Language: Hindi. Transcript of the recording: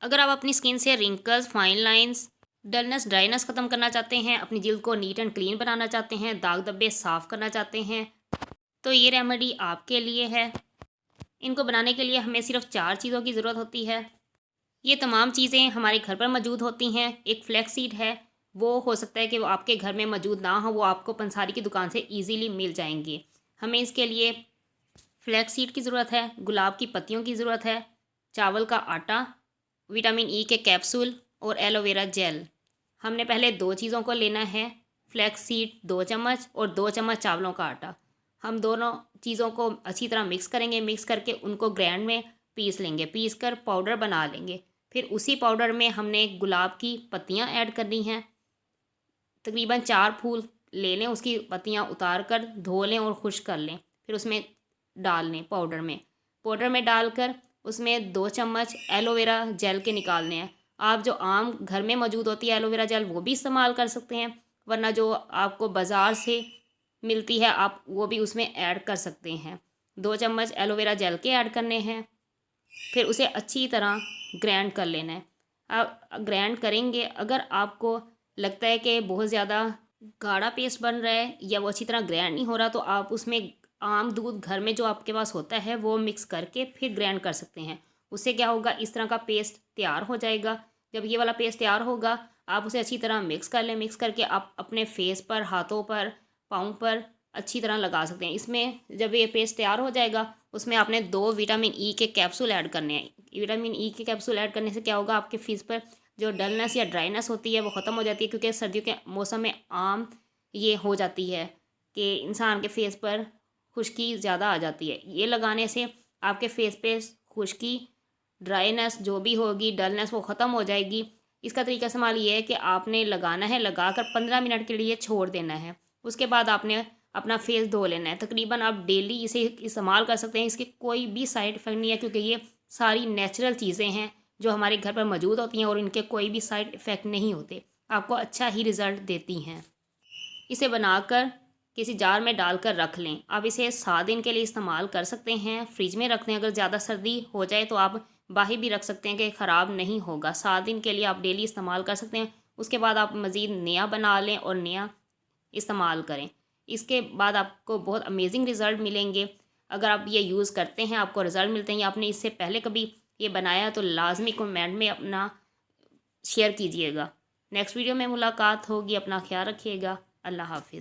अगर आप अपनी स्किन से wrinkles, fine lines, dullness, dryness ख़त्म करना चाहते हैं, अपनी जिल्द को नीट एंड क्लीन बनाना चाहते हैं, दाग धब्बे साफ़ करना चाहते हैं, तो ये रेमेडी आपके लिए है। इनको बनाने के लिए हमें सिर्फ 4 चीज़ों की ज़रूरत होती है। ये तमाम चीज़ें हमारे घर पर मौजूद होती हैं। एक फ्लैक्स सीड है, वो हो सकता है कि वो आपके घर में मौजूद ना हो, वो आपको पंसारी की दुकान से ईज़िली मिल जाएंगी। हमें इसके लिए फ्लैक्स सीड की ज़रूरत है, गुलाब की पत्तियों की ज़रूरत है, चावल का आटा, विटामिन ई के कैप्सूल और एलोवेरा जेल। हमने पहले 2 चीज़ों को लेना है, फ्लैक्स सीड 2 चम्मच और 2 चम्मच चावलों का आटा। हम दोनों चीज़ों को अच्छी तरह मिक्स करेंगे, मिक्स करके उनको ग्राइंड में पीस लेंगे, पीस कर पाउडर बना लेंगे। फिर उसी पाउडर में हमने गुलाब की पत्तियाँ ऐड करनी हैं। तकरीबन 4 फूल ले लें, उसकी पत्तियाँ उतार कर धो लें और खुश्क कर लें। फिर उसमें डाल लें पाउडर में डालकर उसमें 2 चम्मच एलोवेरा जेल के निकालने हैं। आप जो आम घर में मौजूद होती है एलोवेरा जेल वो भी इस्तेमाल कर सकते हैं, वरना जो आपको बाज़ार से मिलती है आप वो भी उसमें ऐड कर सकते हैं। 2 चम्मच एलोवेरा जेल के ऐड करने हैं। फिर उसे अच्छी तरह ग्राइंड कर लेना है। आप ग्राइंड करेंगे, अगर आपको लगता है कि बहुत ज़्यादा गाढ़ा पेस्ट बन रहा है या वो अच्छी तरह ग्राइंड नहीं हो रहा, तो आप उसमें आम दूध घर में जो आपके पास होता है वो मिक्स करके फिर ग्राइंड कर सकते हैं। उससे क्या होगा, इस तरह का पेस्ट तैयार हो जाएगा। जब ये वाला पेस्ट तैयार होगा, आप उसे अच्छी तरह मिक्स कर लें। मिक्स करके आप अपने फेस पर, हाथों पर, पाँव पर अच्छी तरह लगा सकते हैं। इसमें जब ये पेस्ट तैयार हो जाएगा, उसमें आपने 2 विटामिन ई के कैप्सूल ऐड करने हैं। विटामिन ई के कैप्सूल ऐड करने से क्या होगा, आपके फेस पर जो डलनेस या ड्राइनेस होती है वो ख़त्म हो जाती है, क्योंकि सर्दियों के मौसम में आम ये हो जाती है कि इंसान के फेस पर खुश्की ज़्यादा आ जाती है। ये लगाने से आपके फेस पे खुश्की, ड्राइनेस जो भी होगी, डलनेस वो ख़त्म हो जाएगी। इसका तरीका इस्तेमाल ये है कि आपने लगाना है, लगा कर 15 मिनट के लिए छोड़ देना है। उसके बाद आपने अपना फेस धो लेना है। तकरीबन आप डेली इसे इस्तेमाल कर सकते हैं। इसके कोई भी साइड इफ़ेक्ट नहीं है, क्योंकि ये सारी नेचुरल चीज़ें हैं जो हमारे घर पर मौजूद होती हैं और इनके कोई भी साइड इफ़ेक्ट नहीं होते, आपको अच्छा ही रिज़ल्ट देती हैं। इसे बनाकर किसी जार में डालकर रख लें। आप इसे 7 दिन के लिए इस्तेमाल कर सकते हैं। फ्रिज में रख दें, अगर ज़्यादा सर्दी हो जाए तो आप बाहर भी रख सकते हैं कि ख़राब नहीं होगा। 7 दिन के लिए आप डेली इस्तेमाल कर सकते हैं। उसके बाद आप मज़ीद नया बना लें और नया इस्तेमाल करें। इसके बाद आपको बहुत अमेजिंग रिज़ल्ट मिलेंगे। अगर आप ये यूज़ करते हैं, आपको रिज़ल्ट मिलते हैं, या आपने इससे पहले कभी ये बनाया, तो लाजमी कमेंट में अपना शेयर कीजिएगा। नेक्स्ट वीडियो में मुलाकात होगी। अपना ख्याल रखिएगा। अल्लाह हाफिज़।